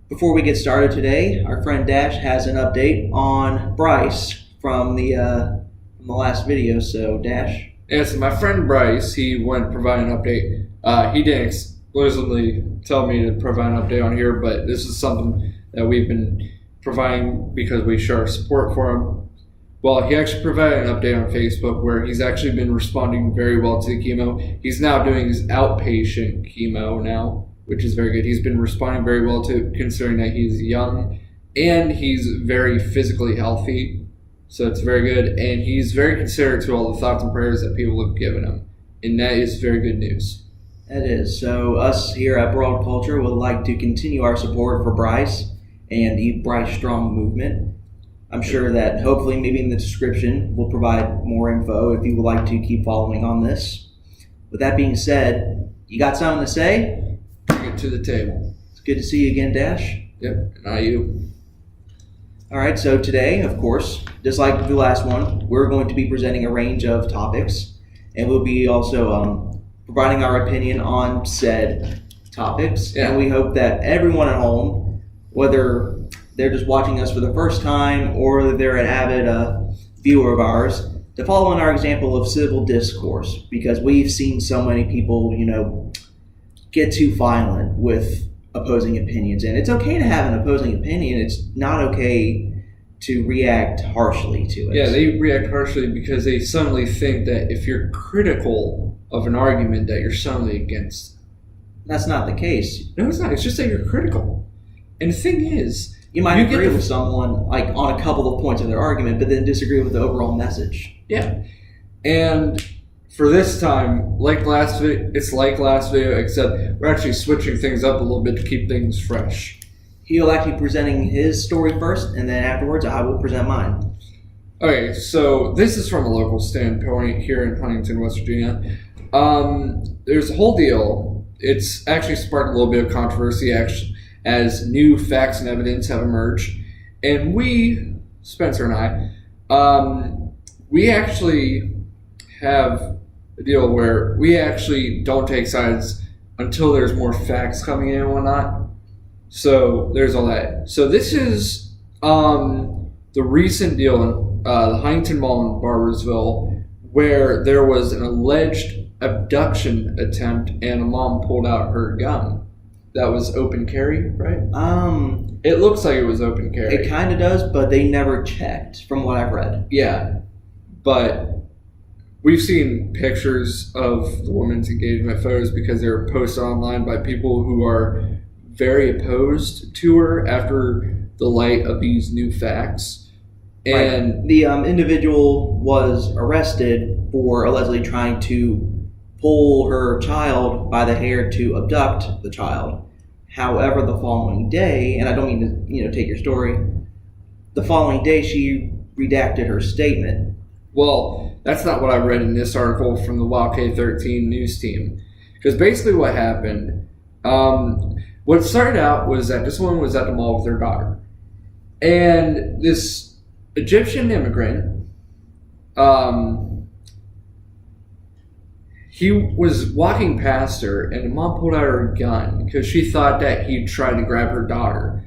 Before we get started today, our friend Dash has an update on Bryce from the last video. So, Dash. Yeah, so my friend Bryce, he wanted to provide an update. He didn't explicitly tell me to provide an update on here, but this is something that we've been providing because we show our support for him. Well, he actually provided an update on Facebook where he's actually been responding very well to the chemo. He's now doing his outpatient chemo now, which is very good. He's been responding very well to it, considering that he's young and he's very physically healthy. So it's very good. And he's very considerate to all the thoughts and prayers that people have given him. And that is very good news. It is. So us here at WhatCulture would like to continue our support for Bryce and the Bryce Strong movement. I'm sure that hopefully maybe in the description we'll provide more info if you would like to keep following on this. With that being said, you got something to say? Bring it to the table. It's good to see you again, Dash. Yep, not you. All right, so today, of course, just like the last one, we're going to be presenting a range of topics, and we'll be also providing our opinion on said topics. Yeah. And we hope that everyone at home, whether they're just watching us for the first time or they're an avid viewer of ours, to follow in our example of civil discourse, because we've seen so many people, get too violent with opposing opinions. And it's okay to have an opposing opinion. It's not okay to react harshly to it. Yeah, they react harshly because they suddenly think that if you're critical of an argument that you're suddenly against it. That's not the case. No, it's not. It's just that you're critical. And the thing is, you might agree with someone like on a couple of points of their argument, but then disagree with the overall message. Yeah. And for this time, it's like last video, except we're actually switching things up a little bit to keep things fresh. He'll actually be presenting his story first, and then afterwards I will present mine. Okay, so this is from a local standpoint here in Huntington, West Virginia. There's a whole deal. It's actually sparked a little bit of controversy as new facts and evidence have emerged. And we, Spencer and I, we actually have a deal where we actually don't take sides until there's more facts coming in and whatnot. So there's all that. So this is the recent deal in the Huntington Mall in Barboursville where there was an alleged abduction attempt and a mom pulled out her gun. That was open carry, right? It looks like it was open carry. It kind of does, but they never checked from what I've read. Yeah, but we've seen pictures of the woman's engagement photos because they were posted online by people who are very opposed to her after the light of these new facts. And right. The individual was arrested for allegedly trying to pull her child by the hair to abduct the child. However, the following day, and I don't mean to take your story, the following day she redacted her statement. Well, that's not what I read in this article from the WildK13 news team. Because basically what happened, what started out was that this woman was at the mall with her daughter. And this Egyptian immigrant, he was walking past her and the mom pulled out her gun because she thought that he'd tried to grab her daughter.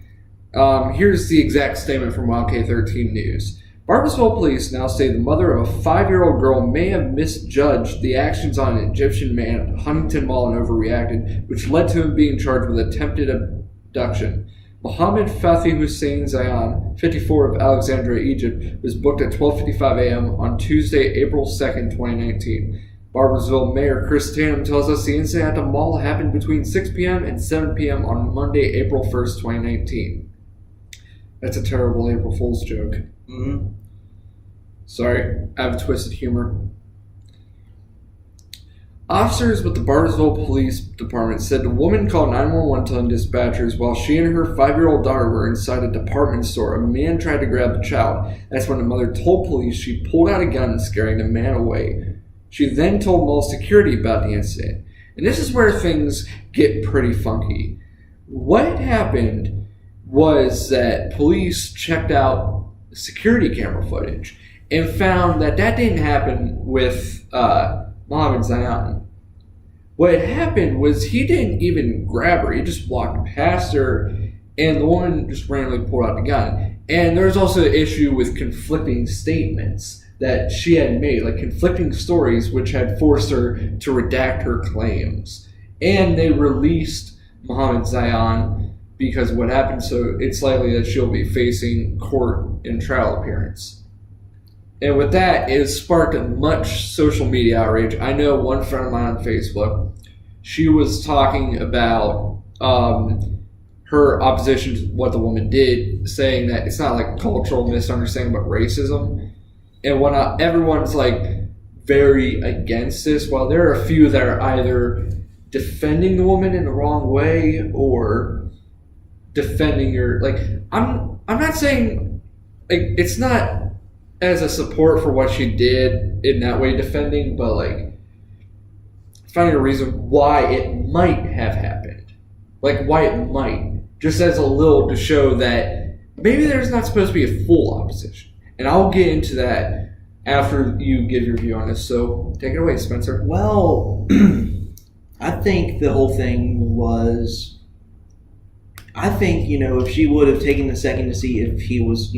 Here's the exact statement from WildK13 News. Barboursville police now say the mother of a 5-year-old girl may have misjudged the actions on an Egyptian man at the Huntington Mall and overreacted, which led to him being charged with attempted abduction. Mohammed Fathi Hussein Zayan, 54 of Alexandria, Egypt, was booked at 12:55 a.m. on Tuesday, April 2nd, 2019. Barboursville Mayor Chris Tatum tells us the incident at the mall happened between 6 p.m. and 7 p.m. on Monday, April 1st, 2019. That's a terrible April Fool's joke. Mm-hmm. Sorry, I have a twisted humor. Officers with the Barboursville Police Department said the woman called 911 telling dispatchers while she and her 5-year-old daughter were inside a department store, a man tried to grab the child. That's when the mother told police she pulled out a gun, scaring the man away. She then told mall security about the incident. And this is where things get pretty funky. What happened was that police checked out security camera footage and found that didn't happen with Mohammed Zayan. What had happened was he didn't even grab her. He just walked past her and the woman just randomly pulled out the gun. And there's also an issue with conflicting statements that she had made, like conflicting stories, which had forced her to redact her claims. And they released Mohammed Zion because of what happened, so it's likely that she'll be facing court and trial appearance. And with that, it has sparked much social media outrage. I know one friend of mine on Facebook, she was talking about her opposition to what the woman did, saying that it's not like a cultural misunderstanding but racism and whatnot. Everyone's like very against this, while there are a few that are either defending the woman in the wrong way or defending her. Like I'm not saying, like, it's not as a support for what she did in that way defending, but like finding a reason why it might have happened, like why it might, just as a little to show that maybe there's not supposed to be a full opposition. And I'll get into that after you give your view on this. So take it away, Spencer. Well, I think the whole thing was, I think, if she would have taken a second to see if he was,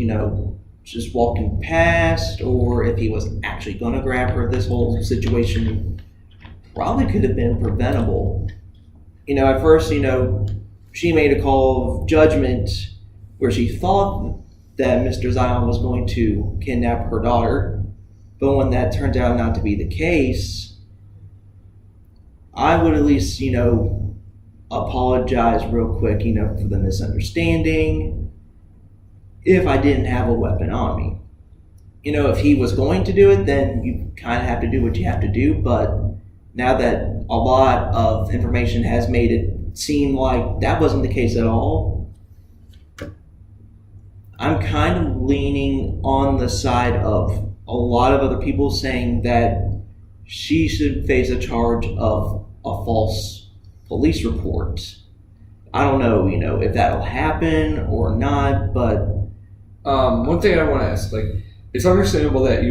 just walking past or if he was actually going to grab her, this whole situation probably could have been preventable. At first, she made a call of judgment where she thought that Mr. Zion was going to kidnap her daughter, but when that turned out not to be the case, I would at least, apologize real quick, for the misunderstanding if I didn't have a weapon on me. If he was going to do it, then you kind of have to do what you have to do, but now that a lot of information has made it seem like that wasn't the case at all, I'm kind of leaning on the side of a lot of other people saying that she should face a charge of a false police report. I don't know, if that'll happen or not, but one thing I want to ask, like, it's understandable that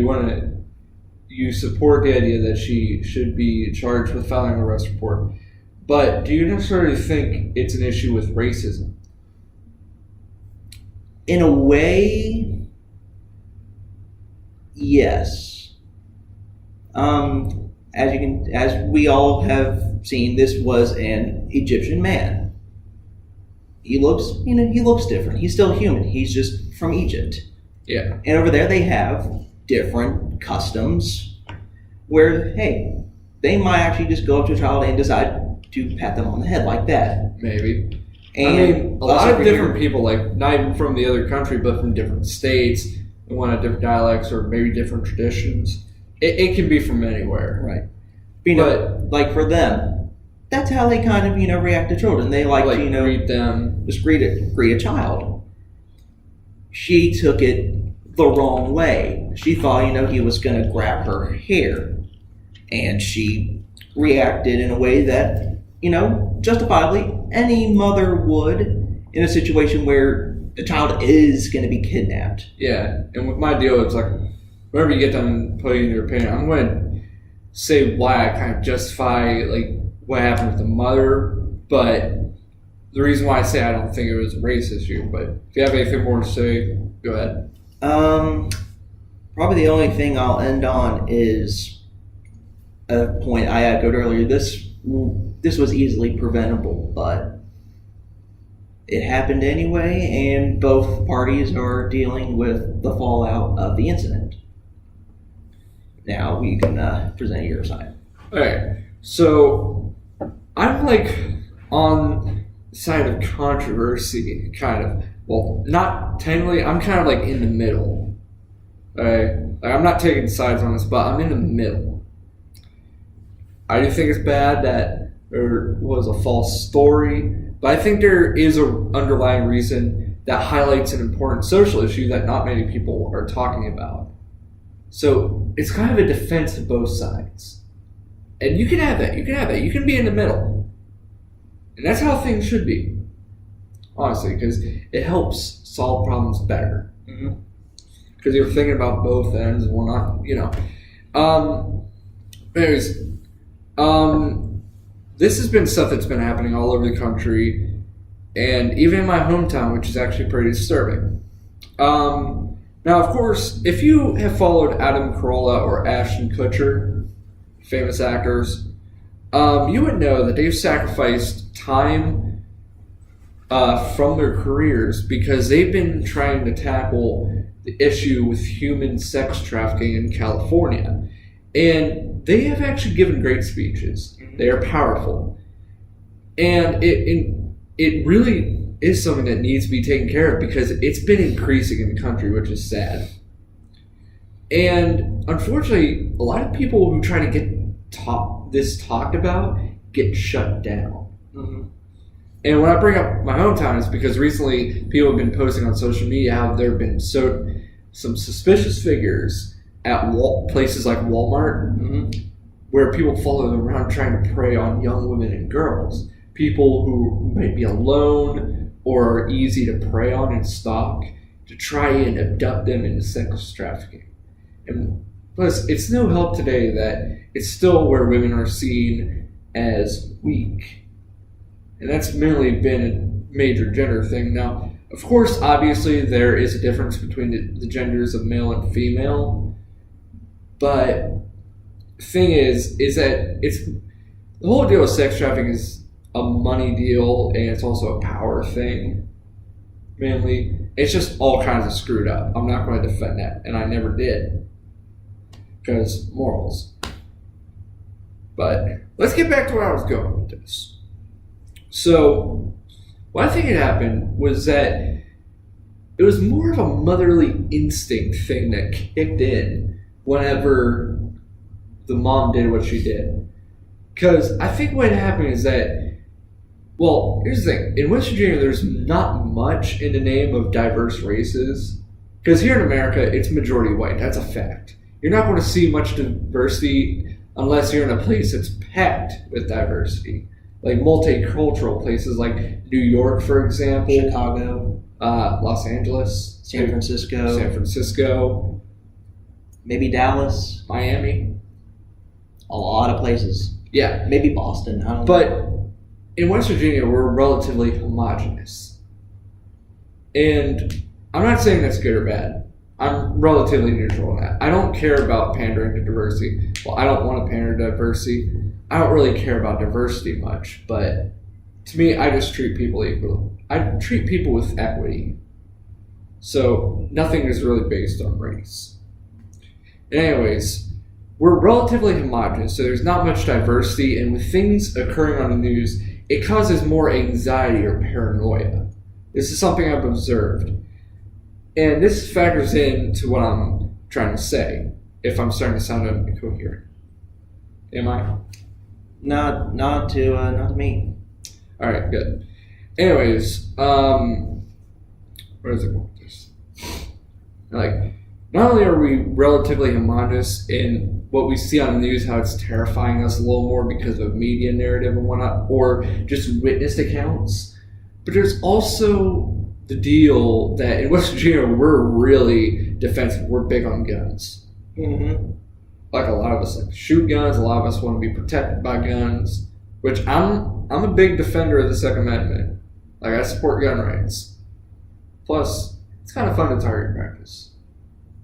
you support the idea that she should be charged with filing an arrest report, but do you necessarily think it's an issue with racism? In a way, yes. As we all have seen, this was an Egyptian man. He looks different. He's still human. He's just from Egypt. Yeah. And over there they have different customs where, hey, they might actually just go up to a child and decide to pat them on the head like that. Maybe. And a lot of different people, like not even from the other country, but from different states, and want to different dialects or maybe different traditions. It can be from anywhere. Right. But like for them, that's how they kind of, react to children. They like to, greet them. Just greet a child. She took it the wrong way. She thought, he was going to grab her hair. And she reacted in a way that, justifiably, any mother would in a situation where the child is going to be kidnapped. Yeah, and with my deal, it's like, whenever you get done putting your opinion, I'm going to say why I kind of justify, like, what happened with the mother, but the reason why I say I don't think it was a race issue, but if you have anything more to say, go ahead. Probably the only thing I'll end on is a point I echoed earlier. This was easily preventable, but it happened anyway, and both parties are dealing with the fallout of the incident. Now we can present your side. Okay, so I'm like on the side of controversy, kind of. Well, not technically, I'm kind of like in the middle. Okay, like, I'm not taking sides on this, but I'm in the middle. I do think it's bad that there was a false story, but I think there is an underlying reason that highlights an important social issue that not many people are talking about. So it's kind of a defense of both sides. And you can have that. You can be in the middle. And that's how things should be. Honestly, because it helps solve problems better. Because you're thinking about both ends and whatnot, Anyways, this has been stuff that's been happening all over the country. And even in my hometown, which is actually pretty disturbing. Now, of course, if you have followed Adam Carolla or Ashton Kutcher, famous actors, you would know that they've sacrificed time from their careers because they've been trying to tackle the issue with human sex trafficking in California. And they have actually given great speeches. They are powerful. And it really is something that needs to be taken care of because it's been increasing in the country, which is sad. And unfortunately, a lot of people who try to get talked about get shut down. Mm-hmm. And when I bring up my hometown, it's because recently people have been posting on social media how there have been some suspicious figures at places like Walmart, mm-hmm. where people follow them around trying to prey on young women and girls. People who might be alone or are easy to prey on and stalk to try and abduct them into sex trafficking. And plus, it's no help today that it's still where women are seen as weak. And that's merely been a major gender thing. Now, of course, obviously, there is a difference between the genders of male and female. But the thing is that the whole deal with sex trafficking is a money deal, and it's also a power thing, mainly. It's just all kinds of screwed up. I'm not going to defend that, and I never did, because morals. But let's get back to where I was going with this. So, what I think had happened was that it was more of a motherly instinct thing that kicked in whenever the mom did what she did. Because I think what happened is that, well, here's the thing. In West Virginia, there's not much in the name of diverse races. Because here in America, it's majority white. That's a fact. You're not going to see much diversity unless you're in a place that's packed with diversity. Like multicultural places like New York, for example. Chicago. Los Angeles. San Francisco. Maybe Dallas. Miami. A lot of places. Yeah. Maybe Boston. I don't know. But in West Virginia, we're relatively homogenous. And I'm not saying that's good or bad. I'm relatively neutral on that. I don't care about pandering to diversity. Well, I don't want to pander to diversity. I don't really care about diversity much. But to me, I just treat people equally. I treat people with equity. So nothing is really based on race. Anyways, we're relatively homogenous, so there's not much diversity, and with things occurring on the news, it causes more anxiety or paranoia. This is something I've observed. And this factors into what I'm trying to say, if I'm starting to sound incoherent. Am I? Not to me. Alright, good. Anyways, where is it going with this? Not only are we relatively homogenous in what we see on the news, how it's terrifying us a little more because of media narrative and whatnot, or just witnessed accounts, but there's also the deal that in West Virginia, we're really defensive. We're big on guns. Mm-hmm. Like a lot of us like to shoot guns. A lot of us want to be protected by guns, which I'm a big defender of the Second Amendment. Like, I support gun rights. Plus, it's kind of fun to target practice.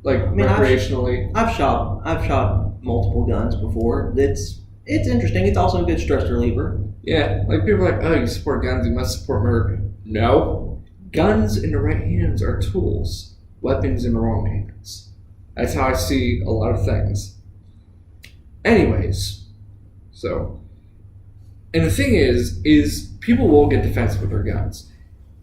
Like, recreationally. I've shot multiple guns before. It's interesting. It's also a good stress reliever. Yeah, like people are like, oh, you support guns, you must support murder. No. Guns in the right hands are tools. Weapons in the wrong hands. That's how I see a lot of things. Anyways, so, and the thing is people will get defensive with their guns.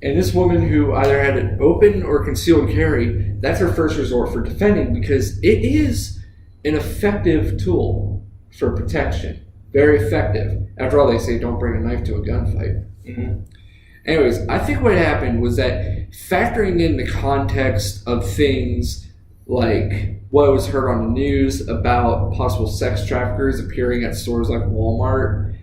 And this woman who either had an open or concealed carry, that's her first resort for defending because it is an effective tool for protection. Very effective. After all, they say don't bring a knife to a gunfight. Mm-hmm. Anyways, I think what happened was that factoring in the context of things like what was heard on the news about possible sex traffickers appearing at stores like Walmart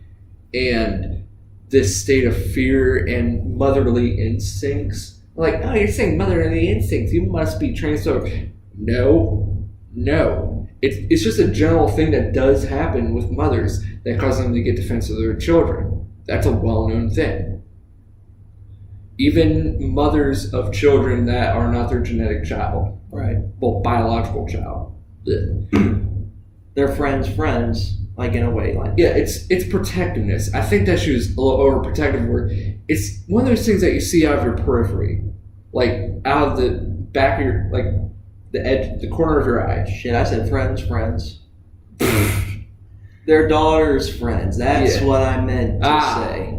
and this state of fear and motherly instincts. Like, oh, you're saying motherly instincts. You must be transphobic. No. It's just a general thing that does happen with mothers that causes them to get defensive of their children. That's a well-known thing. even mothers of children that are not their genetic child, Right. well, biological child. They're friends, like in a way, like Yeah, it's protectiveness. I think that she was a little overprotective. Where it's one of those things that you see out of your periphery, like out of the back of your, like the edge, the corner of your eye. shit. I said friends. Their daughter's friends. That's what I meant to say.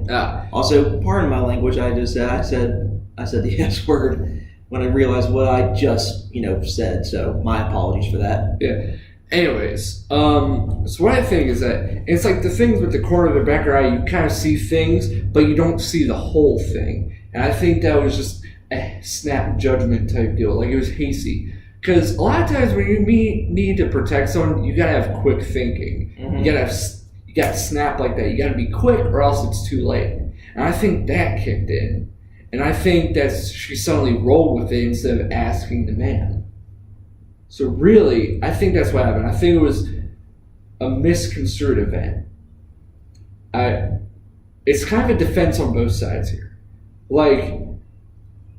Also, pardon my language. I said the S word when I realized what I just said. So my apologies for that. Yeah. Anyways, so what I think is that it's like the things with the corner of the back of your eye, you kind of see things, but you don't see the whole thing. And I think that was just a snap judgment type deal. Like, it was hasty. Because a lot of times when you need to protect someone, you gotta have quick thinking. Mm-hmm. You gotta snap like that. You gotta be quick, or else it's too late. And I think that kicked in. And I think that she suddenly rolled with it instead of asking the man. So really, I think that's what happened. I think it was a misconstrued event. It's kind of a defense on both sides here. Like,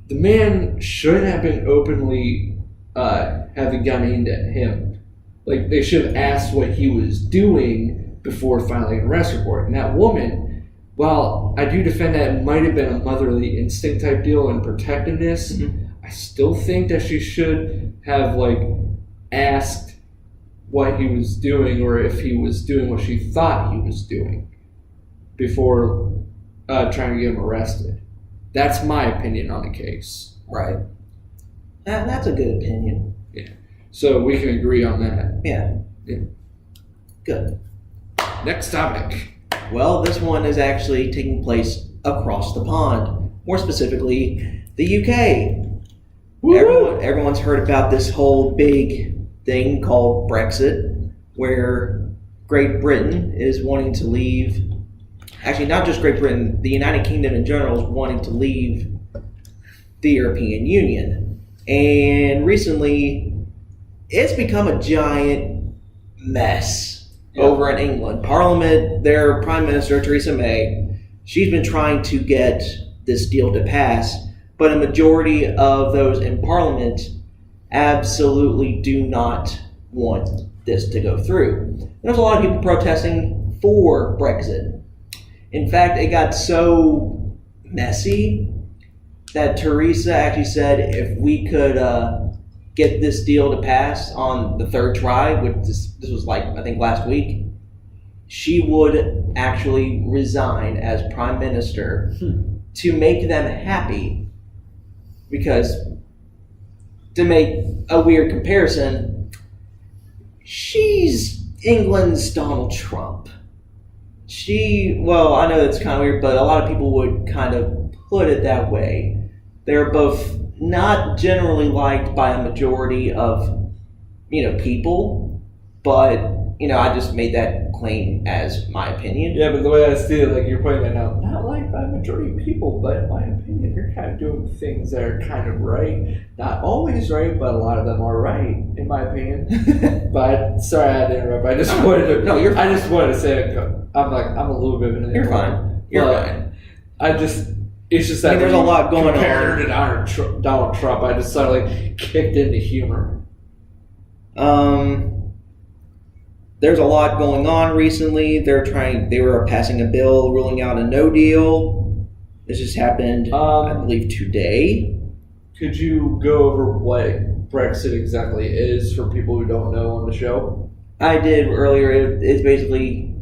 the man shouldn't have been openly having gun aimed at him. Like, they should have asked what he was doing before filing an arrest report. And that woman, while I do defend that it might have been a motherly instinct type deal and protectiveness, I still think that she should have, like, asked what he was doing, or if he was doing what she thought he was doing before trying to get him arrested. That's my opinion on the case. Right. That's a good opinion. Yeah. So we can agree on that. Yeah. Yeah. Good. Next topic. Well, this one is actually taking place across the pond. More specifically, the UK. Everyone's heard about this whole big thing called Brexit, where Great Britain is wanting to leave. Actually, not just Great Britain, the United Kingdom in general is wanting to leave the European Union. And recently, it's become a giant mess over in England. Parliament, their Prime Minister, Theresa May, she's been trying to get this deal to pass, but a majority of those in Parliament absolutely do not want this to go through. There's a lot of people protesting for Brexit. In fact, it got so messy that Theresa actually said if we could get this deal to pass on the third try, which this was like, I think, last week, she would actually resign as Prime Minister to make them happy. Because, to make a weird comparison, she's England's Donald Trump. Well, I know that's kind of weird, but a lot of people would kind of put it that way. They're both not generally liked by a majority of, people, but, I just made that claim as my opinion. Yeah, but the way I see it, like, you're pointing that out, not liked by a majority of people, but in my opinion, you're kind of doing things that are kind of right. Not always right, but a lot of them are right, in my opinion. But, sorry I had to interrupt. I just wanted to... No, you're fine. I just wanted to say, I'm a little bit of an... You're fine. You're fine. It's just that there's a lot going on. Compared to Donald Trump, I just suddenly kicked into humor. There's a lot going on recently. They were passing a bill ruling out a no deal. This just happened, I believe, today. Could you go over what Brexit exactly is for people who don't know on the show? I did earlier. It's basically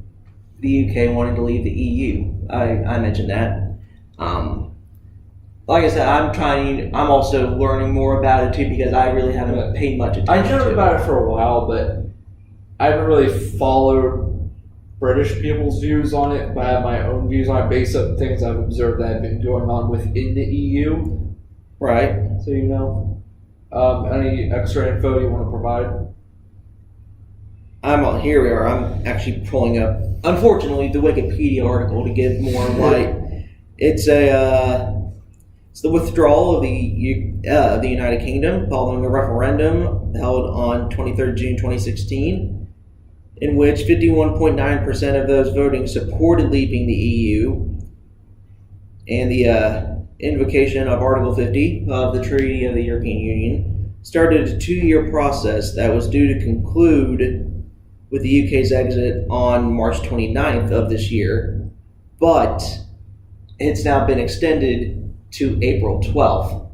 the UK wanting to leave the EU. I mentioned that. Like I said, I'm also learning more about it too, because I really haven't paid much attention I know about it for a while, but I haven't really followed British people's views on it, but I have my own views on it based on things I've observed that have been going on within the EU. Right. So, any extra info you want to provide? Here we are. I'm actually pulling up, unfortunately, the Wikipedia article to give more light. It's the withdrawal of the United Kingdom following a referendum held on 23rd June 2016, in which 51.9% of those voting supported leaving the EU, and the invocation of Article 50 of the Treaty of the European Union started a 2-year process that was due to conclude with the UK's exit on March 29th of this year, but it's now been extended to April 12th,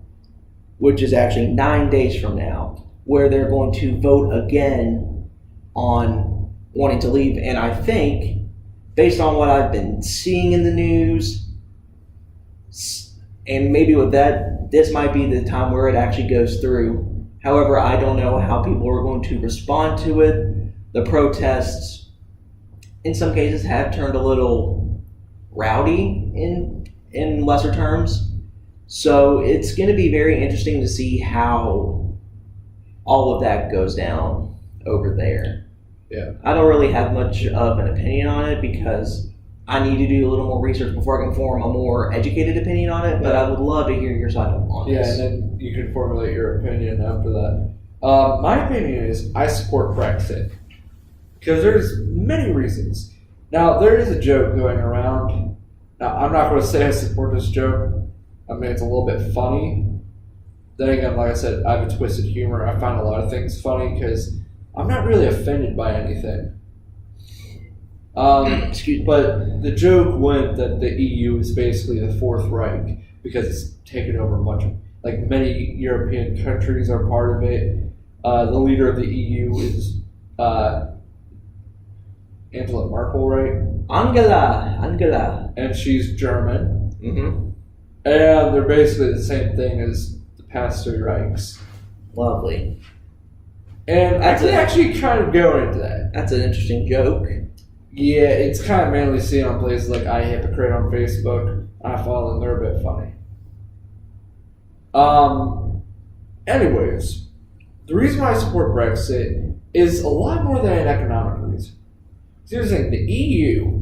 which is actually 9 days from now, where they're going to vote again on wanting to leave. And I think, based on what I've been seeing in the news, and maybe with that, this might be the time where it actually goes through. However, I don't know how people are going to respond to it. The protests, in some cases, have turned a little rowdy in lesser terms. So it's going to be very interesting to see how all of that goes down over there. Yeah. I don't really have much of an opinion on it because I need to do a little more research before I can form a more educated opinion on it, but I would love to hear your side on this. Yeah, and then you can formulate your opinion after that. My opinion is I support Brexit because there's many reasons. Now, there is a joke going around. Now, I'm not going to say I support this joke. I mean, it's a little bit funny. Then again, like I said, I have a twisted humor. I find a lot of things funny because I'm not really offended by anything. But the joke went that the EU is basically the Fourth Reich because it's taken over much of, like many European countries are part of it. The leader of the EU is Angela Merkel, right? Angela. And she's German. Mm-hmm. And they're basically the same thing as the past 3 Reichs. Lovely. And I can actually kind of go into that. That's an interesting joke. Yeah, it's kind of mainly seen on places like iHypocrite on Facebook. I follow them, they're a bit funny. Anyways, the reason why I support Brexit is a lot more than an economic reason. Here's the thing, the EU,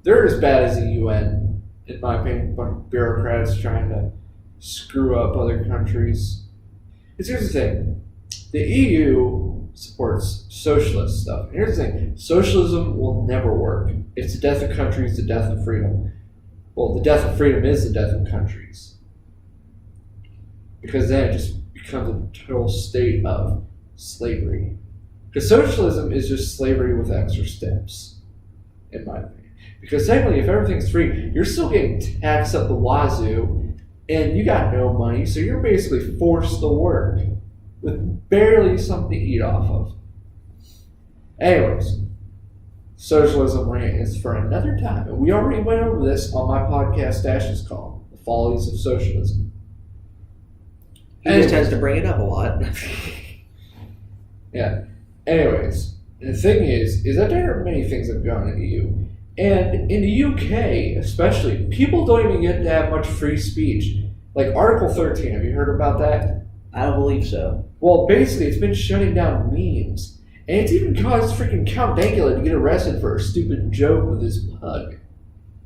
they're as bad as the UN, in my opinion, a bunch of bureaucrats trying to screw up other countries. Here's the thing, the EU supports socialist stuff. And here's the thing, socialism will never work. It's the death of countries, the death of freedom. Well, the death of freedom is the death of countries. Because then it just becomes a total state of slavery. Because socialism is just slavery with extra steps, in my opinion. Because technically, if everything's free, you're still getting taxed up the wazoo, and you got no money, so you're basically forced to work with barely something to eat off of. Anyways, socialism rant is for another time, and we already went over this on my podcast Dash's call, The Follies of Socialism. He just tends to bring it up a lot. Yeah. Anyways, the thing is that there are many things that go on in the EU. And in the UK, especially, people don't even get to have much free speech. Like Article 13, have you heard about that? I don't believe so. Well, basically, it's been shutting down memes. And it's even caused freaking Count Dankula to get arrested for a stupid joke with his pug.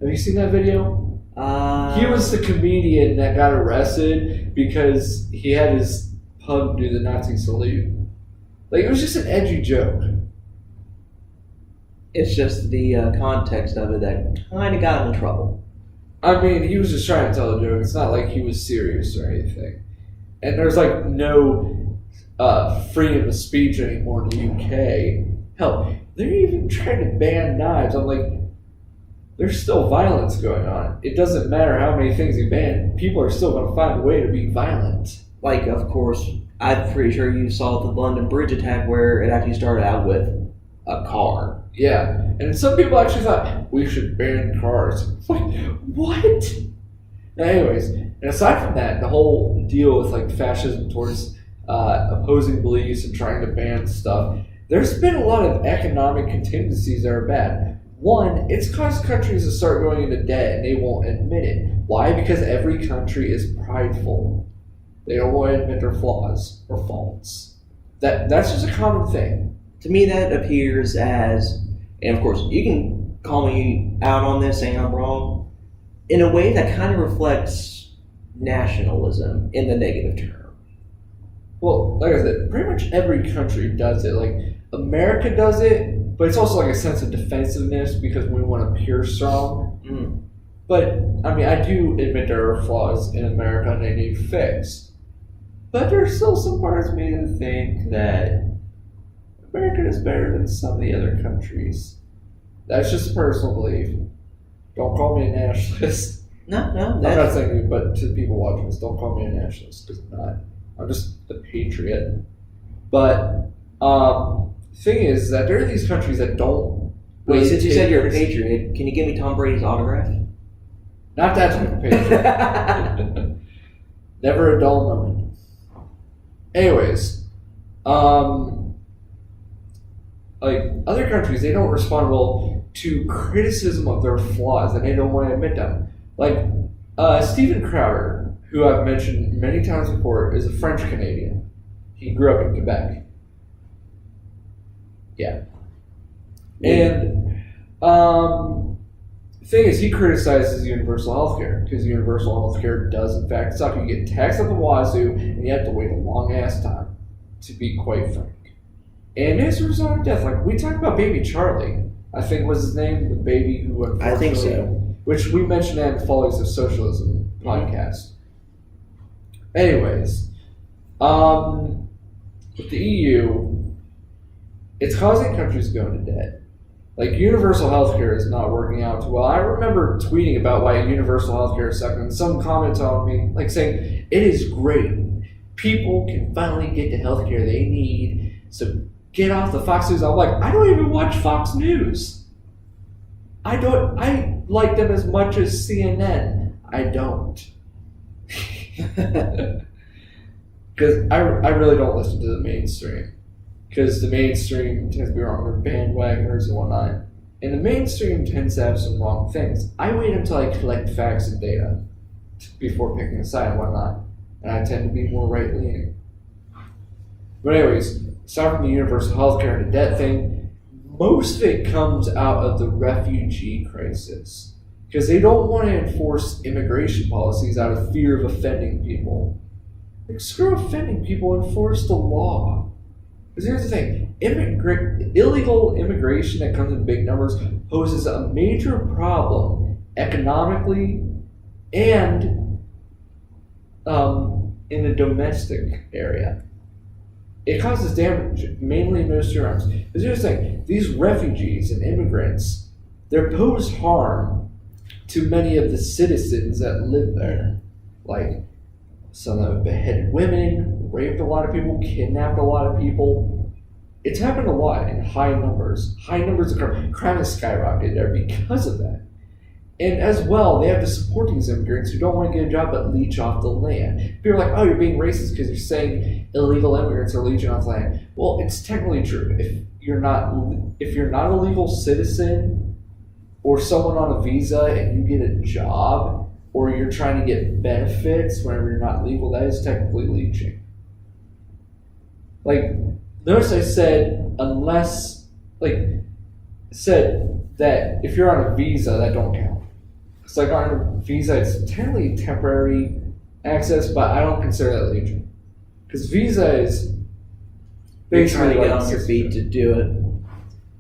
Have you seen that video? He was the comedian that got arrested because he had his pug do the Nazi salute. Like, it was just an edgy joke. It's just the context of it that kind of got him in trouble. I mean, he was just trying to tell a joke. It's not like he was serious or anything. And there's like no freedom of speech anymore in the UK. Hell, they're even trying to ban knives. I'm like, there's still violence going on. It doesn't matter how many things you ban. People are still going to find a way to be violent. Like, of course, I'm pretty sure you saw the London Bridge attack where it actually started out with a car. Yeah, and some people actually thought we should ban cars. Like, what? Anyways, and aside from that, the whole deal with like fascism towards opposing beliefs and trying to ban stuff, there's been a lot of economic contingencies that are bad. One, it's caused countries to start going into debt and they won't admit it. Why? Because every country is prideful. They don't want to admit their flaws or faults. That's just a common thing. To me, that appears as, and of course, you can call me out on this saying I'm wrong, in a way that kind of reflects nationalism in the negative term. Well, like I said, pretty much every country does it. Like, America does it, but it's also like a sense of defensiveness because we want to appear strong. But I mean, I do admit there are flaws in America and they need fixed. But there's still some parts of me that think that America is better than some of the other countries. That's just a personal belief. Don't call me a nationalist. No, I'm not saying you, but to the people watching this, don't call me a nationalist because I'm not. I'm just a patriot. But the thing is that there are these countries that don't. Wait, since you said you're a patriot, can you give me Tom Brady's autograph? Not that type of patriot. Never a dull moment. Anyways, like other countries, they don't respond well to criticism of their flaws, and they don't want to admit them. Like Stephen Crowder, who I've mentioned many times before, is a French Canadian. He grew up in Quebec. Yeah. And the thing is, he criticizes universal healthcare because universal healthcare does in fact suck. You get taxed at the wazoo, and you have to wait a long ass time, to be quite frank. And as a result of death, like we talked about baby Charlie, I think was his name, the baby who unfortunately, I think so. Which we mentioned in the Follies of Socialism podcast. Anyways, with the EU, it's causing countries to go into debt. Like universal healthcare is not working out too well. I remember tweeting about why universal healthcare sucked, and some comments on me, like saying it is great. People can finally get the healthcare they need. So get off the Fox News. I'm like, I don't even watch Fox News. I like them as much as CNN. I don't. Because I really don't listen to the mainstream. Because the mainstream tends to be wrong. They're bandwagoners and whatnot. And the mainstream tends to have some wrong things. I wait until I collect facts and data before picking a side and whatnot. And I tend to be more right-leaning. But anyways, aside from the universal healthcare and the debt thing, most of it comes out of the refugee crisis. Because they don't want to enforce immigration policies out of fear of offending people. Like, screw offending people, enforce the law. Because here's the thing, illegal immigration that comes in big numbers poses a major problem economically and in the domestic area. It causes damage, mainly in those two realms. Because here's the thing, these refugees and immigrants, they pose harm to many of the citizens that live there. Like, some of them have beheaded women, raped a lot of people, kidnapped a lot of people. It's happened a lot in high numbers. High numbers of crime. Crime has skyrocketed there because of that. And as well, they have to support these immigrants who don't want to get a job but leech off the land. People are like, oh, you're being racist because you're saying illegal immigrants are leeching off the land. Well, it's technically true. If you're not a legal citizen or someone on a visa and you get a job or you're trying to get benefits whenever you're not legal, that is technically leeching. Like, notice I said said that if you're on a visa, that don't count. It's like on a visa, it's technically temporary access, but I don't consider that leeching. Because visa is You're trying to get on your feet to do it.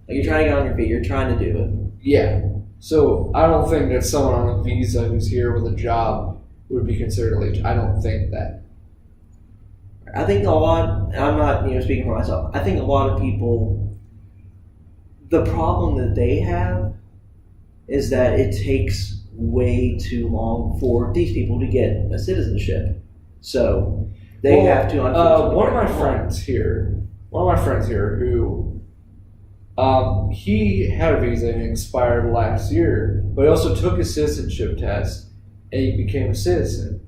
Like you're trying to get on your feet, you're trying to do it. Yeah. So I don't think that someone on a visa who's here with a job would be considered leeching. I don't think that. I think a lot, I'm not speaking for myself, I think a lot of people, the problem that they have is that it takes way too long for these people to get a citizenship. So they have to unfortunately. One of my friends here who he had a visa and it expired last year, but he also took a citizenship test and he became a citizen.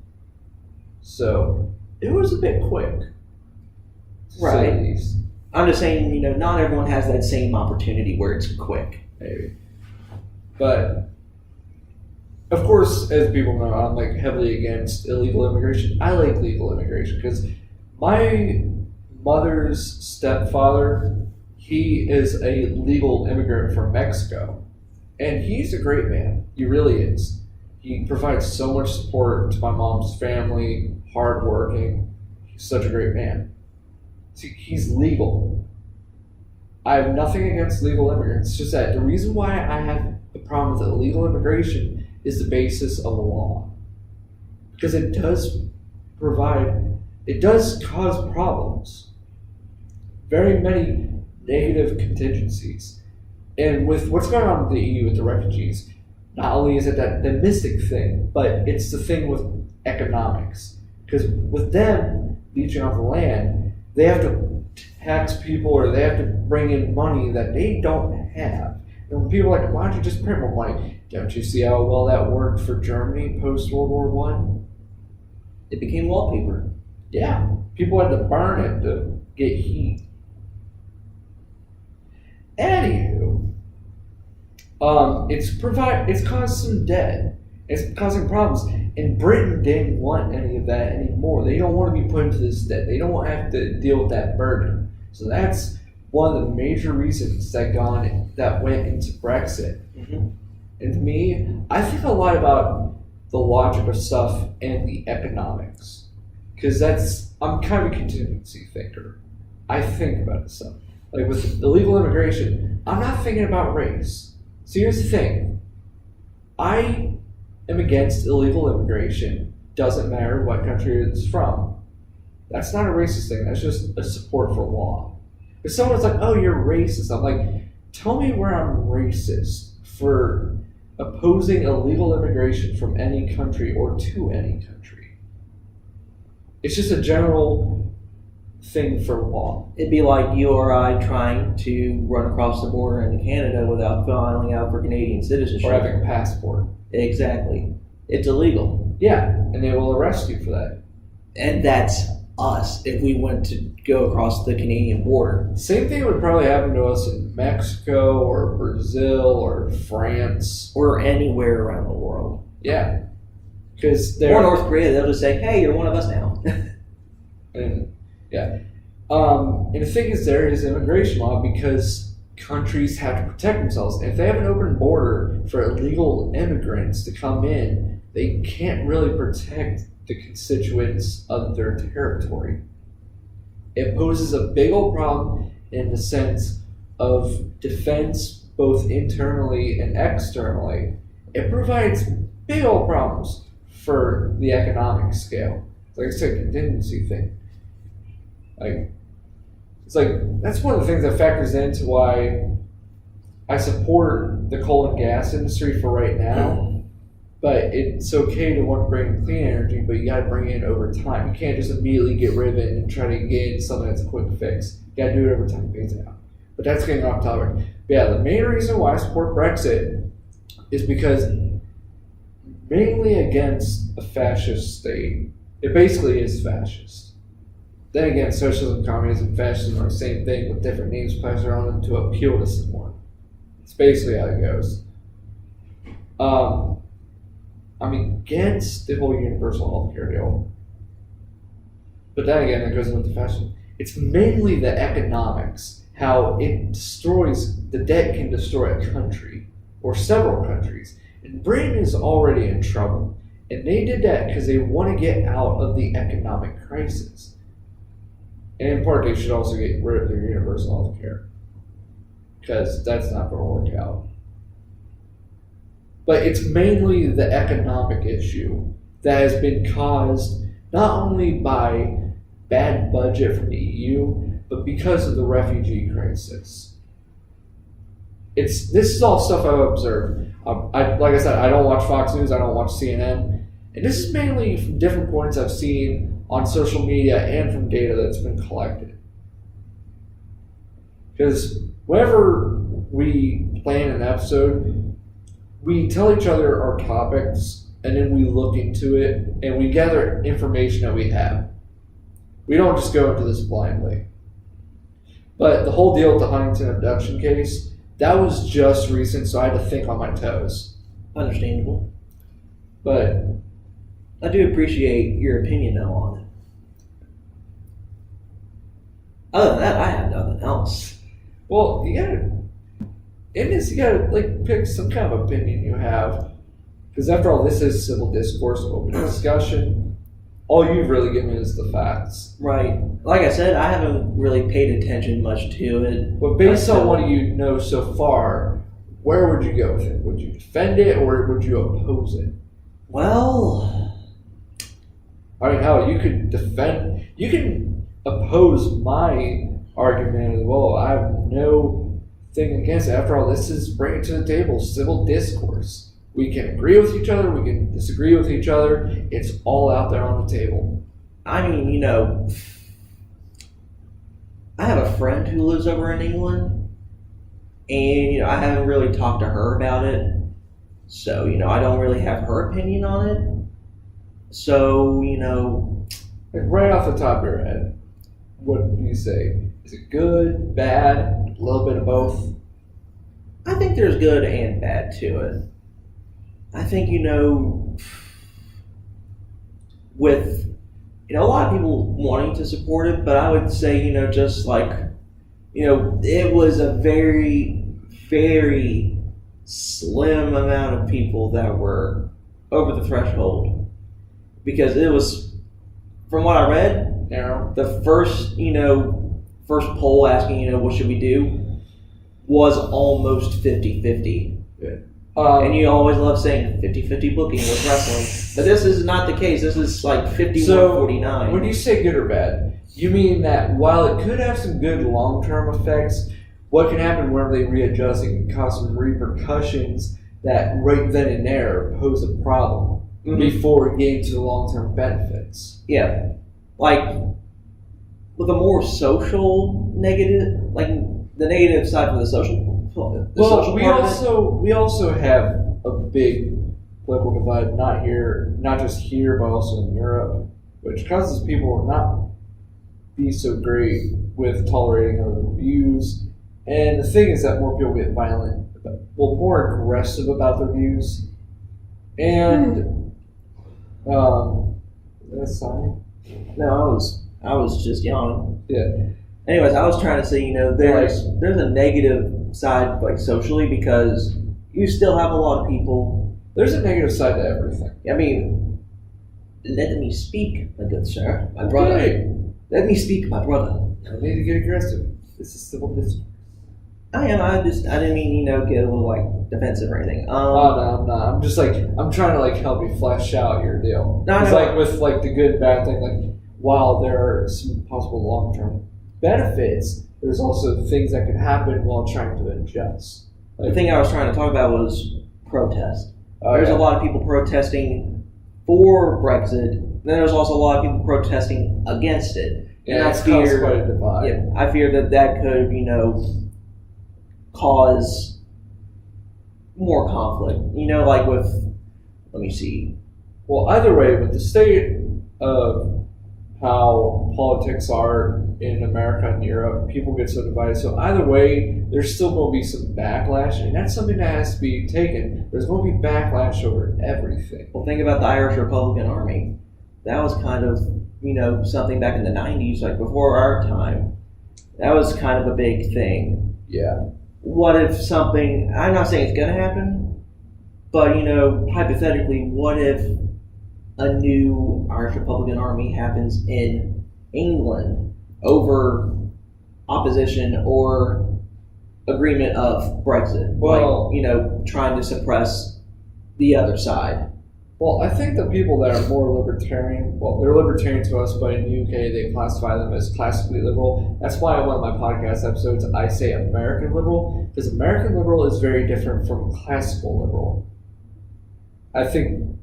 So it was a bit quick. Right. I'm just saying, not everyone has that same opportunity where it's quick. Maybe. But of course, as people know, I'm like heavily against illegal immigration. I like legal immigration because my mother's stepfather, he is a legal immigrant from Mexico. And he's a great man. He really is. He provides so much support to my mom's family, hardworking. He's such a great man. See, he's legal. I have nothing against legal immigrants. It's just that the reason why I have a problem with illegal immigration is the basis of a law. Because it does cause problems. Very many negative contingencies. And with what's going on in the EU with the refugees, not only is it that the mystic thing, but it's the thing with economics. Because with them leeching off the land, they have to tax people or they have to bring in money that they don't have. And when people are like, why don't you just print more money? Don't you see how well that worked for Germany post World War I? It became wallpaper. Yeah. People had to burn it to get heat. Anywho, it's caused some debt. It's causing problems. And Britain didn't want any of that anymore. They don't want to be put into this debt. They don't want to have to deal with that burden. So that's one of the major reasons that went into Brexit. Mm-hmm. And to me, I think a lot about the logic of stuff and the economics. Because I'm kind of a contingency thinker. I think about this stuff. Like with illegal immigration, I'm not thinking about race. So here's the thing. I am against illegal immigration. Doesn't matter what country it's from. That's not a racist thing. That's just a support for law. If someone's like, oh, you're racist, I'm like, tell me where I'm racist for opposing illegal immigration from any country or to any country. It's just a general thing for law. It'd be like you or I trying to run across the border into Canada without filing out for Canadian citizenship. Or having a passport. Exactly. It's illegal. Yeah, and they will arrest you for that. And that's us if we went to go across the Canadian border. Same thing would probably happen to us in Mexico or Brazil or France. Or anywhere around the world. Yeah. Or North Korea, they'll just say, hey, you're one of us now. And yeah. And the thing is, there is immigration law because countries have to protect themselves. And if they have an open border for illegal immigrants to come in, they can't really protect the constituents of their territory. It poses a big old problem in the sense of defense, both internally and externally. It provides big old problems for the economic scale. Like I said, contingency thing. That's one of the things that factors into why I support the coal and gas industry for right now. But it's okay to want to bring in clean energy, but you got to bring it in over time. You can't just immediately get rid of it and try to get something that's a quick fix. You got to do it over time, phase it out. But that's getting off topic. But yeah, the main reason why I support Brexit is because mainly against a fascist state. It basically is fascist. Then again, socialism, communism, fascism are the same thing with different names plastered on them to appeal to someone. It's basically how it goes. I'm against the whole universal healthcare deal. But then again, it goes into fascism. It's mainly the economics, how it destroys, the debt can destroy a country or several countries. And Britain is already in trouble. And they did that because they want to get out of the economic crisis. And in part, they should also get rid of their universal health care. Because that's not going to work out. But it's mainly the economic issue that has been caused not only by bad budget from the EU, but because of the refugee crisis. This is all stuff I've observed. Like I said, I don't watch Fox News, I don't watch CNN. And this is mainly from different points I've seen on social media and from data that's been collected. Because whenever we plan an episode, we tell each other our topics, and then we look into it, and we gather information that we have. We don't just go into this blindly. But the whole deal with the Huntington abduction case, that was just recent, so I had to think on my toes. Understandable. But I do appreciate your opinion, though, on it. Other than that, I have nothing else. Well, you gotta pick some kind of opinion you have, because after all, this is civil discourse, open discussion. All you've really given is the facts. Right. Like I said, I haven't really paid attention much to it. But based on what you know so far, where would you go with it? Would you defend it or would you oppose it? Well, I mean, hell, you could defend, you can oppose my argument as well. I have no thing against it. After all, this is bring it to the table, civil discourse. We can agree with each other, we can disagree with each other. It's all out there on the table. I mean, I have a friend who lives over in England, and I haven't really talked to her about it. So, I don't really have her opinion on it. So, Like right off the top of your head, what do you say? Is it good, bad, a little bit of both? I think there's good and bad to it. I think, with, a lot of people wanting to support it, but I would say, just like, it was a very, very slim amount of people that were over the threshold. Because it was, from what I read, the first poll asking, what should we do, was almost 50-50. Yeah. And you always love saying 50-50 booking with wrestling. But this is not the case. This is like 51-49. So, when you say good or bad, you mean that while it could have some good long-term effects, what can happen whenever they readjust and cause some repercussions that right then and there pose a problem before getting to the long-term benefits? Yeah. Like, with a more social negative, like the negative side for the social we also have a big political divide, not just here, but also in Europe, which causes people to not be so great with tolerating other views. And the thing is that more people get violent, more aggressive about their views. And that's fine. No, I was just yawning. Yeah. Anyways, I was trying to say, there's a negative side, like socially, because you still have a lot of people. There's a negative side to everything. I mean, let me speak, my good sir, my brother. Let me speak, my brother. I need to get aggressive. This is civil discourse. I am. I didn't mean, get a little like defensive or anything. No, I'm not. I'm trying to help you flesh out your deal. No, it's no. with the good bad thing. While there are some possible long-term benefits, there's also things that could happen while trying to adjust. The thing I was trying to talk about was protest. There's a lot of people protesting for Brexit. Then there's also a lot of people protesting against it. And that's quite a divide. Yeah, I fear that could, cause more conflict. Like with, let me see. Well, either way, with the state of how politics are in America and Europe, people get so divided. So either way, there's still going to be some backlash, and that's something that has to be taken. There's going to be backlash over everything. Well, think about the Irish Republican Army. That was kind of, something back in the 90s, like before our time. That was kind of a big thing. Yeah. What if something, I'm not saying it's going to happen, but, hypothetically, what if a new Irish Republican Army happens in England over opposition or agreement of Brexit? Well, trying to suppress the other side. Well, I think the people that are more libertarian, they're libertarian to us, but in the UK they classify them as classically liberal. That's why in one of my podcast episodes I say American liberal, because American liberal is very different from classical liberal. I think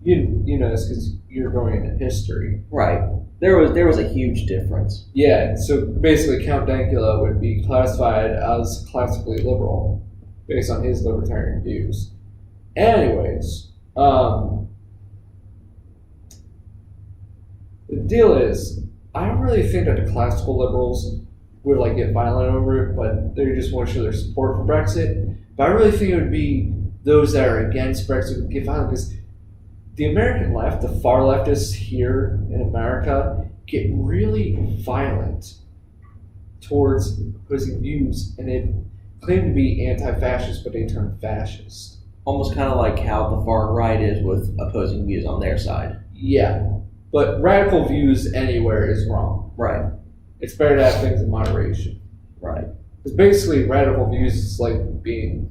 you know this because you're going into history. Right. There was a huge difference. Yeah, so basically Count Dankula would be classified as classically liberal based on his libertarian views. Anyways, the deal is, I don't really think that the classical liberals would get violent over it, but they just want to show their support for Brexit. But I really think it would be those that are against Brexit would get violent, because the American left, the far leftists here in America, get really violent towards opposing views, and they claim to be anti-fascist, but they turn fascist. Almost kind of like how the far right is with opposing views on their side. Yeah, but radical views anywhere is wrong. Right. It's better to have things in moderation. Right. Because basically radical views is like being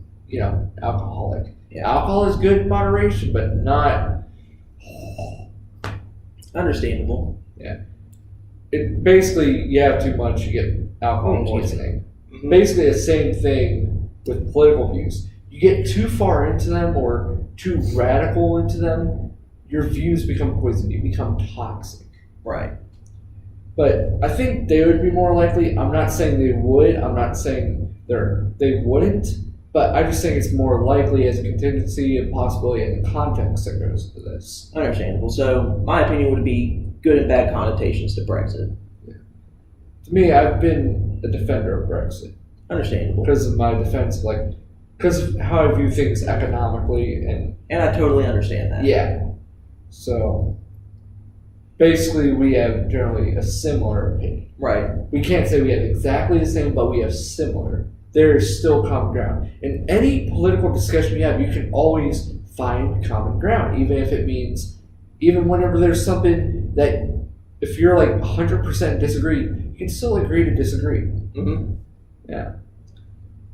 alcoholic. Yeah. Alcohol is good in moderation, but not understandable. It basically, you have too much, you get alcohol poisoning. Mm-hmm. Basically, the same thing with political views. You get too far into them or too radical into them, your views become poison. You become toxic. Right. But I think they would be more likely. I'm not saying they would. I'm not saying they wouldn't. But I just think it's more likely as a contingency and possibility and the context that goes into this. Understandable. So my opinion would be good and bad connotations to Brexit. Yeah. To me, I've been a defender of Brexit. Understandable. Because of my defense, because of how I view things economically and I totally understand that. Yeah. So basically, we have generally a similar opinion. Right. We can't say we have exactly the same, but we have similar. There is still common ground. In any political discussion you have, you can always find common ground, even if it means, even whenever there's something that, if you're 100% disagree, you can still agree to disagree. Mm-hmm. Yeah.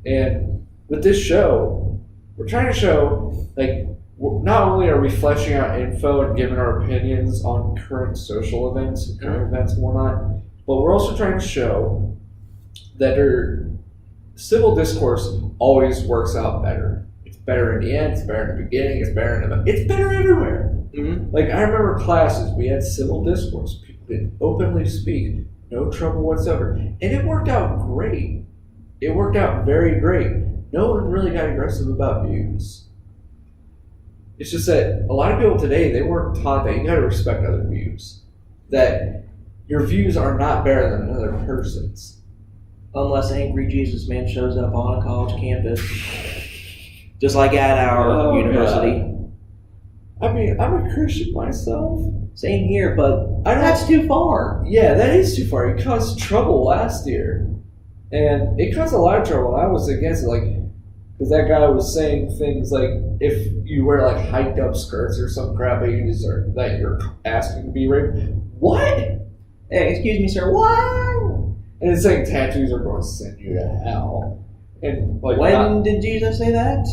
And with this show, we're trying to show, not only are we fleshing out info and giving our opinions on current social events and current events and whatnot, but we're also trying to show that civil discourse always works out better. It's better in the end, it's better in the beginning, it's better everywhere. Mm-hmm. I remember classes, we had civil discourse. People could openly speak, no trouble whatsoever. And it worked out great. It worked out very great. No one really got aggressive about views. It's just that a lot of people today, they weren't taught that you got to respect other views. That your views are not better than another person's. Unless Angry Jesus Man shows up on a college campus. Just like at our university. God. I mean, I'm a Christian myself. Same here, but that's too far. Yeah, that is too far. It caused trouble last year. And it caused a lot of trouble. I was against it, because that guy was saying things like, if you wear hiked up skirts or some crap that you deserve, that you're asking to be raped. What? Hey, excuse me, sir. What? And it's saying tattoos are going to send you to hell. And when did Jesus say that?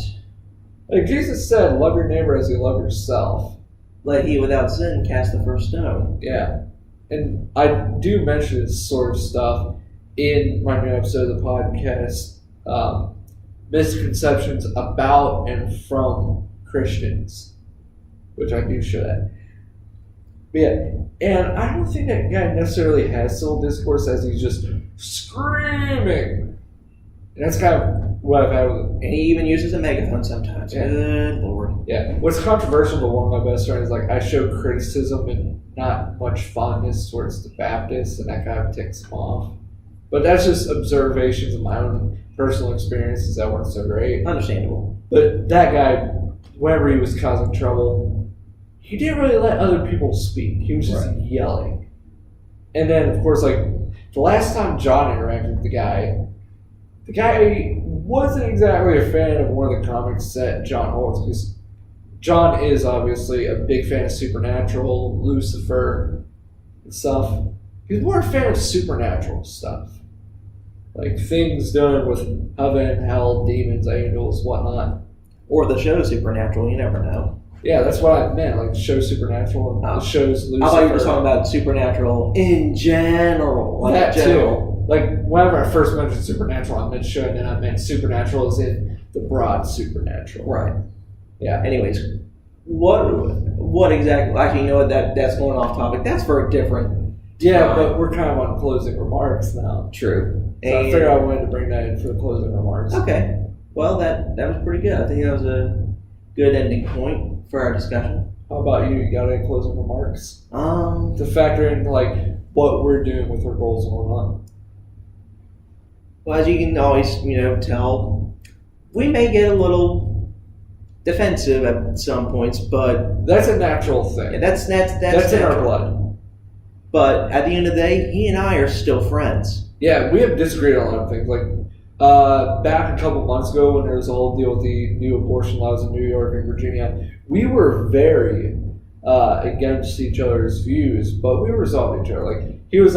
Jesus said, love your neighbor as you love yourself. Let he without sin cast the first stone. Yeah. And I do mention this sort of stuff in my new episode of the podcast, misconceptions about and from Christians, which I do show that. But yeah, and I don't think that guy necessarily has civil discourse as he's just screaming. And that's kind of what I've had with him. And he even uses a megaphone sometimes. Yeah. Good Lord. Yeah. What's controversial to one of my best friends is I show criticism and not much fondness towards the Baptists, and that kind of ticks him off. But that's just observations of my own personal experiences that weren't so great. Understandable. But that guy, whenever he was causing trouble, he didn't really let other people speak. He was just yelling. And then, of course, the last time John interacted with the guy wasn't exactly a fan of one of the comics that John holds, because John is obviously a big fan of Supernatural, Lucifer, and stuff. He's more a fan of supernatural stuff. Things done with heaven, hell, demons, angels, whatnot. Or the show Supernatural, you never know. Yeah, that's what I meant. The show Supernatural and the show's Lucifer. I thought you were talking about Supernatural in general. That too. Whenever I first mentioned Supernatural, I meant show, and then I meant Supernatural as in the broad Supernatural. Right. Yeah. Anyways, what exactly? Actually, you know what? That's going off topic. That's for a different. Yeah, but we're kind of on closing remarks now. True. So I figured I wanted to bring that in for the closing remarks. Okay. Well, that was pretty good. I think that was a good ending point for our discussion. How about you? You got any closing remarks? To factor in what we're doing with our goals and whatnot. Well, as you can always, tell, we may get a little defensive at some points, but that's a natural thing. That's in our blood. But at the end of the day, he and I are still friends. Yeah, we have disagreed on a lot of things. Back a couple months ago when there was a whole deal with the new abortion laws in New York and Virginia, we were very against each other's views, but we resolved each other. He was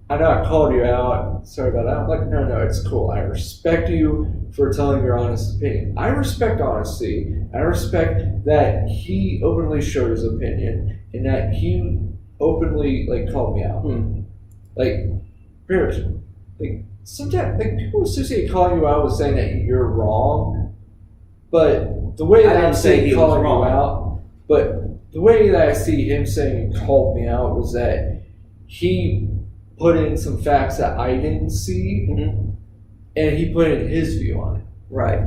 I know I called you out. Sorry about that. I'm like, no, it's cool. I respect you for telling your honest opinion. I respect honesty. I respect that he openly showed his opinion and that he openly called me out. Like, sometimes people associate calling you out with saying that you're wrong, but the way that I'm saying calling you out, but the way that I see him saying he called me out was that he put in some facts that I didn't see, and he put in his view on it. Right.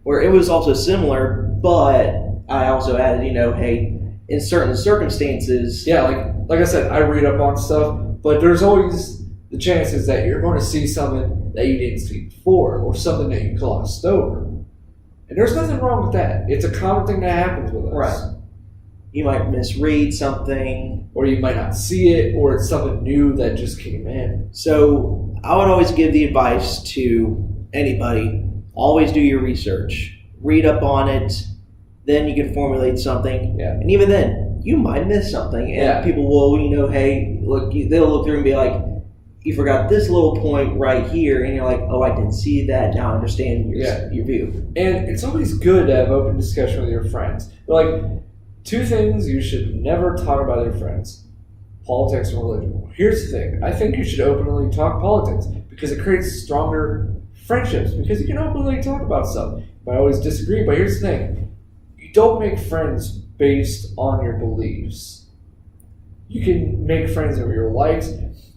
Where it was also similar, but I also added, hey, in certain circumstances. Yeah, like I said, I read up on stuff, but there's always the chances that you're going to see something that you didn't see before, or something that you glossed over. And there's nothing wrong with that. It's a common thing that happens with us. Right. You might misread something. Or you might not see it, or it's something new that just came in. So I would always give the advice to anybody, always do your research. Read up on it, then you can formulate something. Yeah. And even then, you might miss something. And people will, hey, look, they'll look through and be like, you forgot this little point right here. And you're like, oh, I didn't see that. Now I understand your view. And it's always good to have open discussion with your friends. Like, two things you should never talk about with your friends: politics and religion. Here's the thing. I think you should openly talk politics because it creates stronger friendships because you can openly talk about stuff. You might always disagree, but here's the thing. You don't make friends based on your beliefs. You can make friends over your likes.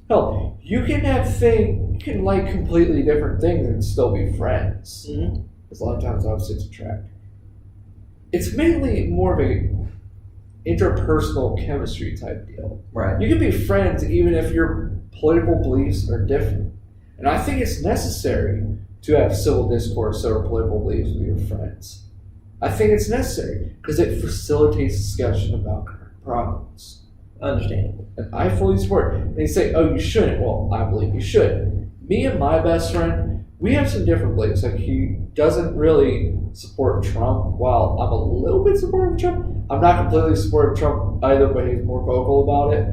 Hell, you can like completely different things and still be friends. Because a lot of times opposites attract. It's mainly more of a interpersonal chemistry type deal. Right. You can be friends even if your political beliefs are different. And I think it's necessary to have civil discourse over political beliefs with your friends. I think it's necessary because it facilitates discussion about current problems. Understandable. And I fully support it. They say, oh, you shouldn't. Well, I believe you should. Me and my best friend, we have some different beliefs. Like, he doesn't really support Trump, while I'm a little bit supportive of Trump. I'm not completely supportive of Trump either, but he's more vocal about it.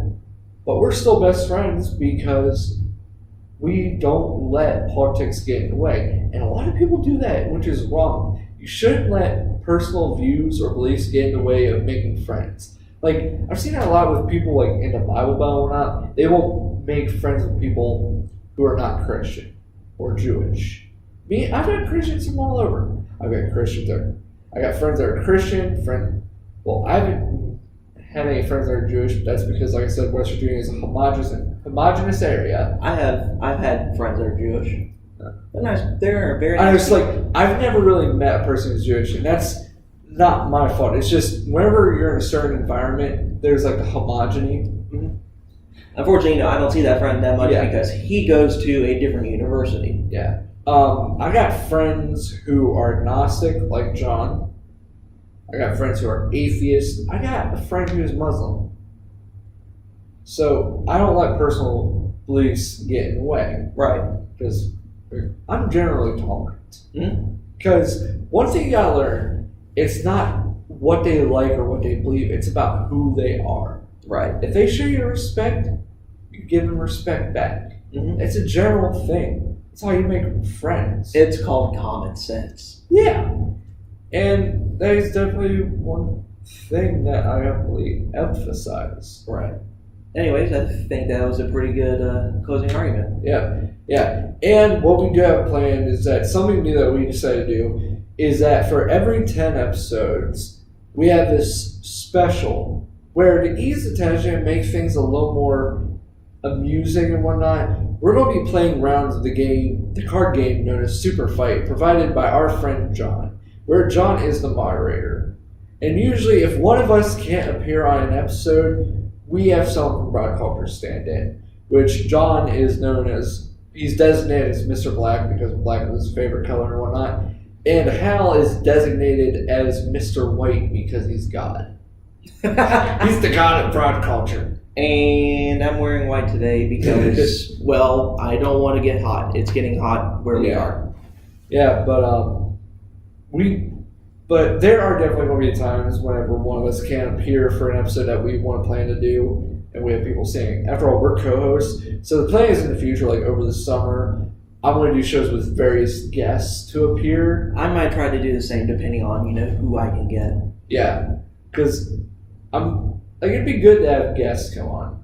But we're still best friends because we don't let politics get in the way. And a lot of people do that, which is wrong. You shouldn't let personal views or beliefs get in the way of making friends. Like, I've seen that a lot with people in the Bible Belt and whatnot. They won't make friends with people who are not Christian or Jewish. Me, I've got Christians from all over. I've got Christians there. I got friends that are Christian. I haven't had any friends that are Jewish, but that's because, like I said, West Virginia is a homogenous area. I've had friends that are Jewish. They're nice. They're very nice. I've never really met a person who's Jewish, and that's not my fault. It's just whenever you're in a certain environment, there's a homogeny. Unfortunately, I don't see that friend that much because he goes to a different university. Yeah. I got friends who are agnostic, like John. I got friends who are atheists. I got a friend who's Muslim. So I don't let personal beliefs get in the way. Right. Because I'm generally tolerant. Because one thing you gotta learn, it's not what they like or what they believe, it's about who they are. Right. If they show you respect, you give them respect back. It's a general thing. It's how you make friends. It's called common sense. Yeah. And that is definitely one thing that I heavily emphasize. Right. Anyways, I think that was a pretty good closing argument. Yeah. And what we do have planned is that something new that we decided to do is that for every 10 episodes, we have this special where to ease the tension and make things a little more amusing and whatnot, we're going to be playing rounds of the card game known as Super Fight, provided by our friend John, where John is the moderator. And usually, if one of us can't appear on an episode, we have someone from WhatCulture stand in, which John is known as, he's designated as Mr. Black because black is his favorite color and whatnot. And Hal is designated as Mr. White because he's God. He's the god of WhatCulture. And I'm wearing white today because, well, I don't want to get hot. It's getting hot where we are. Yeah, but there are definitely going to be times whenever one of us can't appear for an episode that we want to plan to do, and we have people singing. After all, we're co-hosts, so the plan is in the future, like over the summer, I'm going to do shows with various guests to appear. I might try to do the same depending on who I can get. Yeah, because it'd be good to have guests come on,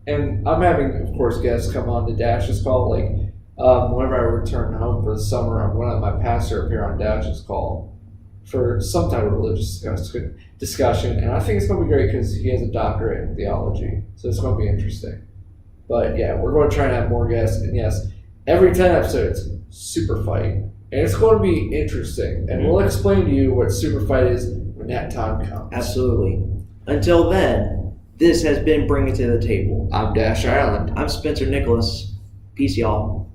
and I'm having, of course, guests come on the Dash's call. Like whenever I return home for the summer, I'm going to have my pastor appear on Dash's call for some type of religious discussion, and I think it's going to be great because he has a doctorate in theology, so it's going to be interesting. But yeah, we're going to try and have more guests, and yes, every 10 episodes, super fight, and it's going to be interesting, and we'll explain to you what super fight is when that time comes. Absolutely. Until then, this has been Bring It to the Table. I'm Dash Island. I'm Spencer Nicholas. Peace, y'all.